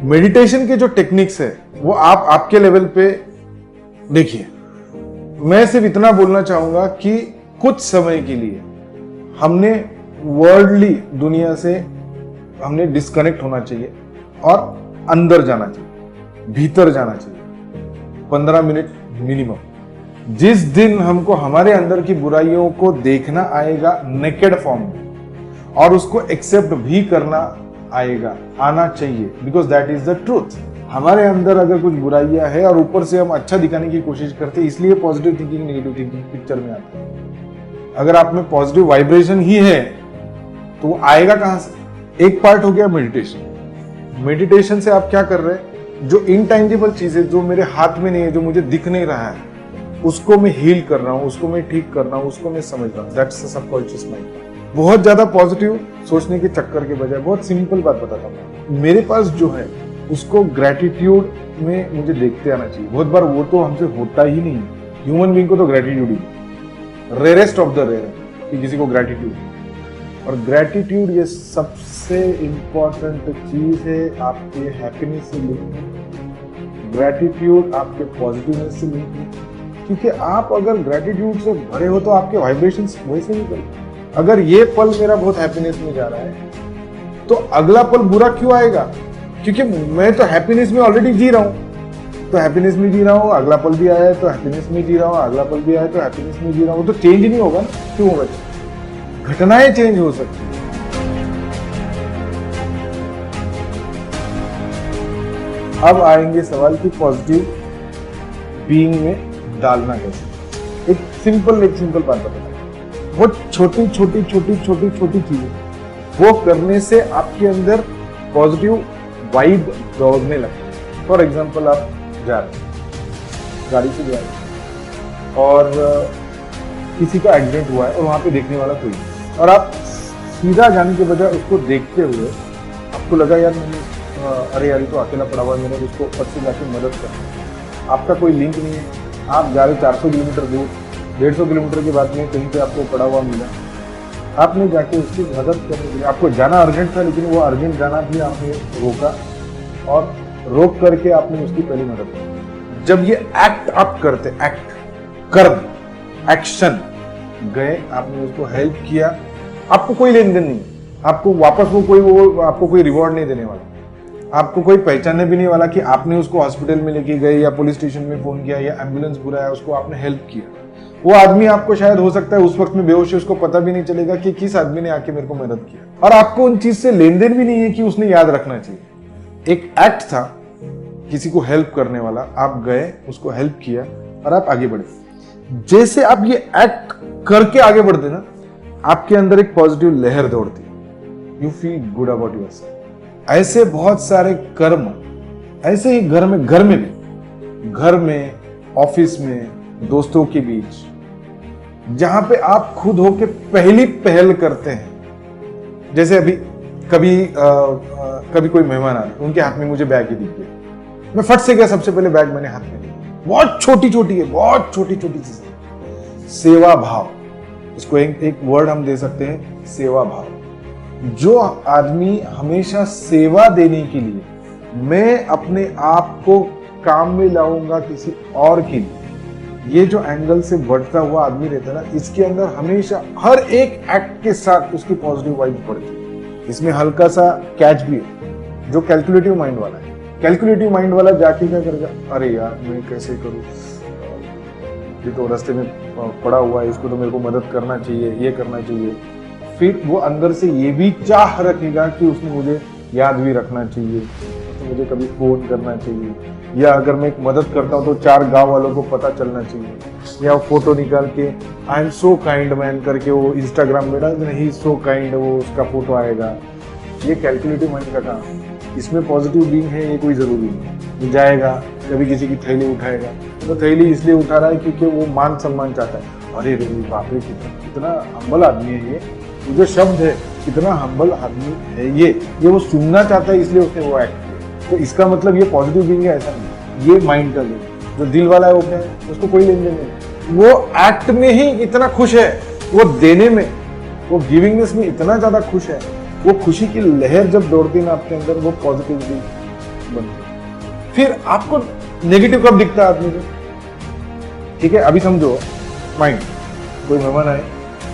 Meditation के जो techniques है वो आप आपके लेवल पे देखिए। मैं सिर्फ इतना बोलना चाहूंगा कि कुछ समय के लिए हमने वर्ल्डली दुनिया से हमने डिस्कनेक्ट होना चाहिए और अंदर जाना चाहिए, भीतर जाना चाहिए 15 मिनट मिनिमम। जिस दिन हमको हमारे अंदर की बुराइयों को देखना आएगा नेकेड फॉर्म में और उसको एक्सेप्ट भी करना आना चाहिए, because that is the truth. हमारे अंदर अगर कुछ बुराइयां है और ऊपर से हम अच्छा दिखाने की कोशिश करते हैं, इसलिए positive thinking negative thinking picture में आता है। अगर आप में पॉजिटिव वाइब्रेशन ही है तो वो आएगा कहां से? एक पार्ट हो गया मेडिटेशन। मेडिटेशन से आप क्या कर रहे हैं? जो इनटेंजिबल चीजें जो मेरे हाथ में नहीं है, जो मुझे दिख नहीं रहा है, उसको मैं हील कर रहा हूं, उसको मैं ठीक कर रहा हूं, उसको मैं समझ रहा हूं। That's the subconscious mind. बहुत ज्यादा पॉजिटिव सोचने के चक्कर के बजाय बहुत सिंपल बात बताता हूं, मेरे पास जो है उसको ग्रेटिट्यूड में मुझे देखते आना चाहिए। बहुत बार वो तो हमसे होता ही नहीं है। ह्यूमन बीइंग को तो ग्रेटिट्यूड ही रेयरेस्ट ऑफ द रेयर है कि किसी को ग्रेटिट्यूड। और ग्रेटिट्यूड ये सबसे इंपॉर्टेंट चीज है, आपके हैप्पीनेस से लिंक है, ग्रेटिट्यूड आपके पॉजिटिवनेस से लिंक है। क्योंकि आप अगर ग्रेटिट्यूड से भरे हो तो आपके वाइब्रेशंस वैसे ही करेंगे। अगर ये पल मेरा बहुत हैप्पीनेस में जा रहा है तो अगला पल बुरा क्यों आएगा? क्योंकि मैं तो हैप्पीनेस में ऑलरेडी जी रहा हूं, तो हैप्पीनेस में जी रहा हूं, अगला पल भी आया है तो हैप्पीनेस में जी रहा हूं, अगला पल भी आया है तो हैप्पीनेस में जी रहा हूं। तो चेंज नहीं होगा ना, क्यों होगा? घटनाएं चेंज हो सकती है। अब आएंगे सवाल कि पॉजिटिव बीइंग में डालना कैसे। एक सिंपल बात बताता हूं। वो छोटी छोटी चीजें वो करने से आपके अंदर पॉजिटिव वाइब दौड़ने लगती है। फॉर एग्जाम्पल, आप जा रहे हैं, गाड़ी से जा रहे हैं और किसी का एक्सीडेंट हुआ है और वहां पे देखने वाला कोई नहीं, और आप सीधा जाने के बजाय उसको देखते हुए आपको लगा यार अरे यार तो अकेला पड़ा हुआ है, मैंने उसको फट से जाके मदद कर। आपका कोई लिंक नहीं है, आप जा रहे 400 किलोमीटर दूर, 150 किलोमीटर के बाद में कहीं पे आपको पड़ा हुआ मिला, आपने जाके उसकी मदद करने के लिए, आपको जाना अर्जेंट था लेकिन वो अर्जेंट जाना भी आपने रोका और रोक करके आपने उसकी पहली मदद की। जब ये एक्ट आप करते, एक्शन गए, आपने उसको हेल्प किया, आपको कोई लेन देन नहीं, आपको वापस वो आपको कोई रिवॉर्ड नहीं देने वाला, आपको कोई पहचानने भी नहीं वाला कि आपने उसको हॉस्पिटल में लेके गए या पुलिस स्टेशन में फोन किया या एम्बुलेंस बुलाया, उसको आपने हेल्प किया। वो आदमी आपको शायद हो सकता है उस वक्त में बेहोश है, उसको पता भी नहीं चलेगा कि किस आदमी ने आके मेरे को मदद किया, और आपको उन चीज से लेन देन भी नहीं है कि उसने याद रखना चाहिए। एक एक्ट था किसी को हेल्प करने वाला, आप गए, उसको हेल्प किया और आप आगे बढ़े। जैसे आप ये एक्ट करके आगे बढ़ते ना, आपके अंदर एक पॉजिटिव लहर दौड़ती, you feel good about yourself. ऐसे बहुत सारे कर्म, ऐसे ही घर में, ऑफिस में, दोस्तों के बीच, जहां पे आप खुद होके पहली पहल करते हैं। जैसे अभी कभी कोई मेहमान आ रहे, उनके हाथ में मुझे बैग ही दिख गया, मैं फट से गया, सबसे पहले बैग मैंने हाथ में लिया। बहुत छोटी चीजें, सेवा भाव, इसको एक वर्ड हम दे सकते हैं, सेवा भाव। जो आदमी हमेशा सेवा देने के लिए, मैं अपने आप को काम में लाऊंगा किसी और के लिए, ये जो एंगल से बढ़ता हुआ आदमी रहता है ना, इसके अंदर हमेशा हर एक एक्ट के साथ उसकी पॉजिटिव वाइब पड़ती है। इसमें हल्का सा कैच भी है, जो कैलकुलेटिव माइंड वाला है। कैलकुलेटिव माइंड वाला जाके क्या करेगा, अरे यार मैं कैसे करूं, ये तो रास्ते में पड़ा हुआ है, इसको तो मेरे को मदद करना चाहिए, ये करना चाहिए। फिर वो अंदर से ये भी चाह रखेगा कि उसने मुझे याद भी रखना चाहिए, तो मुझे कभी फोन करना चाहिए, या अगर मैं एक मदद करता हूँ तो 4 गांव वालों को पता चलना चाहिए, या फोटो निकाल के I am so kind man करके वो इंस्टाग्राम में डाल देना, ही सो काइंड, वो उसका फोटो आएगा। ये कैलकुलेटिव माइंड का काम। इसमें पॉजिटिव बीइंग है ये कोई जरूरी नहीं। जाएगा कभी किसी की थैली उठाएगा, तो थैली इसलिए उठा रहा है क्योंकि वो मान सम्मान चाहता है। अरे रे बाप रे, कितना हम्बल आदमी है ये जो शब्द है, कितना हम्बल आदमी है ये वो सुनना चाहता है, इसलिए उसने वो एक्ट किया। तो इसका मतलब ये पॉजिटिव बीइंग है ऐसा नहीं, ये माइंड का गेम। जो दिल वाला है वो क्या है, उसको कोई लेन देन नहीं, वो एक्ट में ही इतना खुश है, वो देने में वो गिविंगनेस में इतना ज्यादा खुश है, वो खुशी की लहर जब दौड़ती है ना आपके अंदर, वो पॉजिटिविटी बनती है। फिर आपको नेगेटिव कब दिखता है आदमी को? ठीक है, अभी समझो माइंड, कोई मेहमान आए,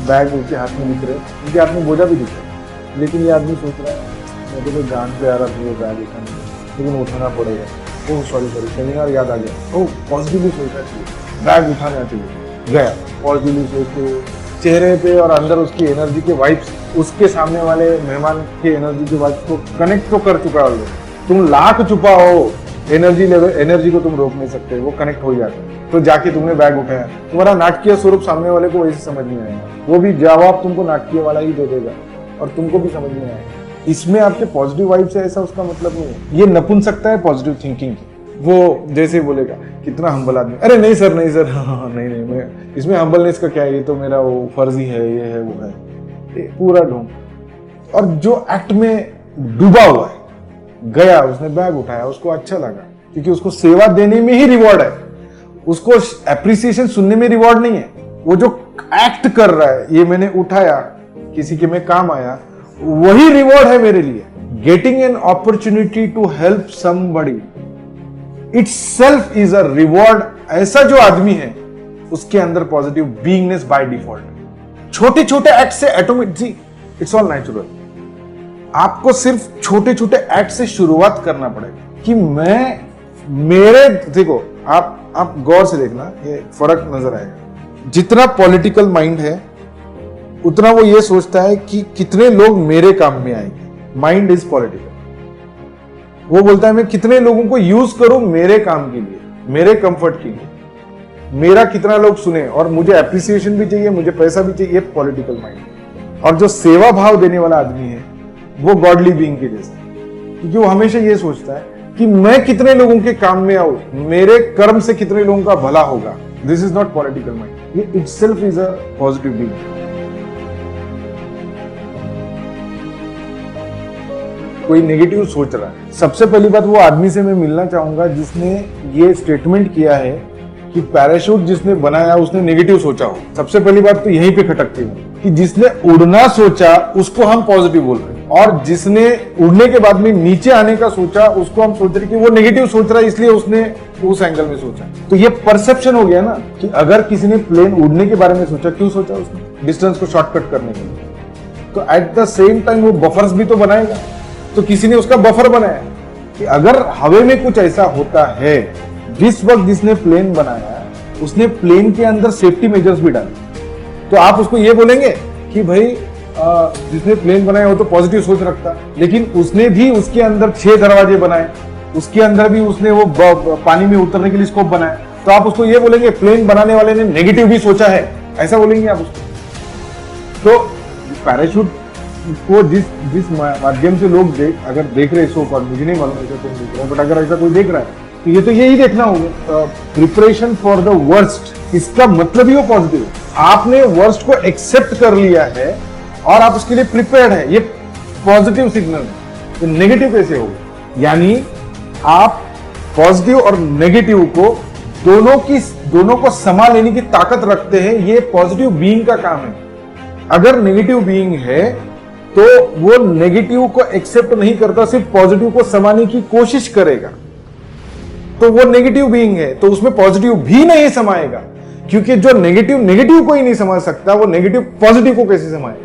बैग उनके हाथ में दिख रहे, उनके हाथ में बोझा भी दिख रहा है, लेकिन ये आदमी सोच रहा है मुझे तो जान पे आ रहा था वो बैग उठाने, लेकिन उठाना पड़ेगा। ओह सॉरी सेमिनार याद आ गया, ओह पॉजिटिवली सोचना चाहिए, बैग उठाना चाहिए, गया पॉजिटिवली सोच के चेहरे पे और अंदर उसकी एनर्जी के वाइब्स, उसके सामने वाले मेहमान के एनर्जी के वाइब्स को कनेक्ट तो कर चुका हो। तुम लाख छुपाओ, एनर्जी लेवल, एनर्जी को तुम रोक नहीं सकते, वो कनेक्ट हो जाता है। तो जाके तुमने बैग उठाया, तुम्हारा नाटकीय स्वरूप सामने वाले को वैसे समझ नहीं आएगा, वो भी जवाब तुमको नाटकीय वाला ही दे देगा और तुमको भी समझ नहीं आएगा। इसमें आपके पॉजिटिव वाइब से ऐसा उसका मतलब नहीं है। ये नपुंसकता है पॉजिटिव थिंकिंग की। वो जैसे बोलेगा कितना हम्बल आदमी, अरे नहीं सर नहीं सर, हाँ नहीं नहीं, मैं इसमें हम्बलनेस का क्या है, ये तो मेरा वो फर्ज ही है, ये है वो है, ये पूरा ढोंग। और जो एक्ट में डूबा हुआ है, गया उसने बैग उठाया, उसको अच्छा लगा क्योंकि उसको सेवा देने में ही रिवॉर्ड है, उसको एप्रिसिएशन सुनने में रिवॉर्ड नहीं है। वो जो एक्ट कर रहा है, ये मैंने उठाया, किसी के में काम आया, वही रिवॉर्ड है मेरे लिए। Getting an opportunity to help somebody itself is a reward. ऐसा जो आदमी है उसके अंदर पॉजिटिव बीइंगनेस बाय डिफॉल्ट। छोटे छोटे एक्ट से ऑटोमेटिक, जी इट्स ऑल नेचुरल। आपको सिर्फ छोटे छोटे एक्ट से शुरुआत करना पड़ेगा कि मैं मेरे, देखो आप गौर से देखना, ये फर्क नजर आएगा। जितना पॉलिटिकल माइंड है उतना वो ये सोचता है कि कितने लोग मेरे काम में आएंगे। Mind is political. वो बोलता है मैं कितने लोगों को यूज करूं मेरे काम के लिए, मेरे कंफर्ट के लिए, मेरा कितना लोग सुने और मुझे एप्रिसिएशन भी चाहिए, मुझे पैसा भी चाहिए, पॉलिटिकल माइंड। और जो सेवा भाव देने वाला आदमी है वो गॉडली बीइंग के जैसा, क्योंकि वो हमेशा ये सोचता है कि मैं कितने लोगों के काम में आऊं, मेरे कर्म से कितने लोगों का भला होगा। This is not political mind, ये itself is a positive being. कोई नेगेटिव सोच रहा है, सबसे पहली बात वो आदमी से मैं मिलना चाहूंगा जिसने ये स्टेटमेंट किया है कि पैराशूट जिसने बनाया उसने नेगेटिव सोचा हो। सबसे पहली बात तो यहीं पे खटकती है कि जिसने उड़ना सोचा उसको हम पॉजिटिव बोल रहे हैं, और जिसने उड़ने के बाद में नीचे आने का सोचा उसको हम सोच रहे कि वो नेगेटिव सोच रहा है, इसलिए उसने उस एंगल में सोचा। तो ये परसेप्शन हो गया ना कि अगर किसी ने प्लेन उड़ने के बारे में सोचा, क्यों सोचा उसने? डिस्टेंस को शॉर्टकट करने के लिए। तो एट द सेम टाइम वो बफर्स भी तो बनाएगा, तो किसी ने उसका बफर बनाया कि अगर हवा में कुछ ऐसा होता है, जिस वक्त जिसने प्लेन बनाया उसने प्लेन के अंदर सेफ्टी मेजर्स भी डाले, तो आप उसको ये बोलेंगे कि भाई जिसने प्लेन बनाया वो तो पॉजिटिव सोच रखता, लेकिन उसने भी उसके अंदर 6 दरवाजे बनाए, उसके अंदर भी उसने वो पानी में उतरने के लिए स्कोप बनाया, तो आप उसको ये बोलेंगे प्लेन बनाने वाले ने नेगेटिव भी सोचा है, ऐसा बोलेंगे आप उसको। तो पैराशूट को जिस माध्यम से लोग अगर देख रहे सो कॉल, मुझे नहीं मालूम ऐसा कोई देख रहा है, बट अगर ऐसा कोई देख रहा है तो ये तो यही देखना होगा, प्रिपरेशन फॉर द वर्स्ट। इसका मतलब ही वो पॉजिटिव है, आपने वर्स्ट को एक्सेप्ट कर लिया है और आप उसके लिए प्रिपेयर्ड है, ये पॉजिटिव सिग्नल है। तो नेगेटिव कैसे होगा? यानी आप पॉजिटिव और नेगेटिव को दोनों को संभाल लेने की ताकत रखते हैं, ये पॉजिटिव बीइंग का काम है। अगर नेगेटिव बीइंग है तो वो नेगेटिव को एक्सेप्ट नहीं करता, सिर्फ पॉजिटिव को समाने की कोशिश करेगा, तो वो नेगेटिव बीइंग है, तो उसमें पॉजिटिव भी नहीं समाएगा, क्योंकि जो नेगेटिव को ही नहीं समझ सकता, वो नेगेटिव पॉजिटिव को कैसे समाएगा?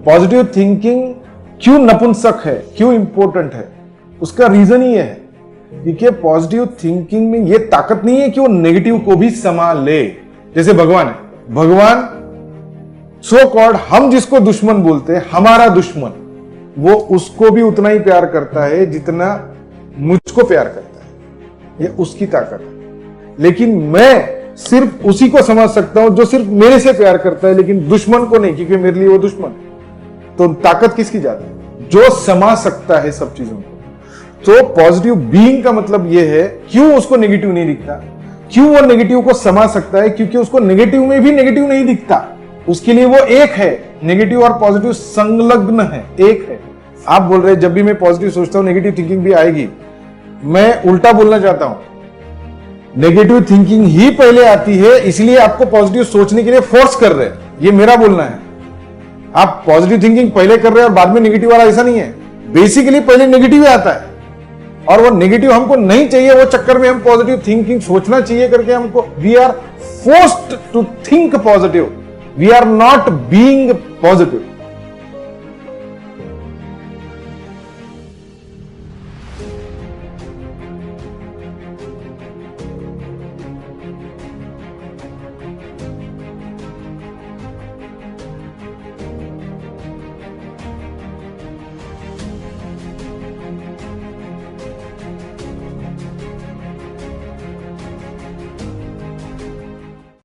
पॉजिटिव थिंकिंग क्यों नपुंसक है, क्यों इंपॉर्टेंट है? उसका रीजन ही है क्योंकि पॉजिटिव थिंकिंग में ये ताकत नहीं है कि वो नेगेटिव को भी संभाल ले। जैसे भगवान है, भगवान सो कॉल्ड हम जिसको दुश्मन बोलते हैं, हमारा दुश्मन, वो उसको भी उतना ही प्यार करता है जितना मुझको प्यार करता है, ये उसकी ताकत है। लेकिन मैं सिर्फ उसी को समझ सकता हूं जो सिर्फ मेरे से प्यार करता है, लेकिन दुश्मन को नहीं, क्योंकि मेरे लिए वो दुश्मन है। तो ताकत किसकी ज्यादा है? जो समझ सकता है सब चीजों को। तो पॉजिटिव बीइंग का मतलब ये है, क्यों उसको नेगेटिव नहीं दिखता, क्यों वो नेगेटिव को समझ सकता है? क्योंकि उसको नेगेटिव में भी नेगेटिव नहीं दिखता, उसके लिए वो एक है, नेगेटिव और पॉजिटिव संलग्न है, एक है। आप बोल रहे हैं जब भी मैं पॉजिटिव सोचता हूं नेगेटिव थिंकिंग भी आएगी, मैं उल्टा बोलना चाहता हूं, नेगेटिव थिंकिंग ही पहले आती है, इसलिए आपको पॉजिटिव सोचने के लिए फोर्स कर रहे हैं, ये मेरा बोलना है। आप पॉजिटिव थिंकिंग पहले कर रहे हैं और बाद में नेगेटिव वाला, ऐसा नहीं है। बेसिकली पहले नेगेटिव ही आता है और वो नेगेटिव हमको नहीं चाहिए, वो चक्कर में हम पॉजिटिव थिंकिंग सोचना चाहिए करके हमको, we are forced to think positive, we are not being positive.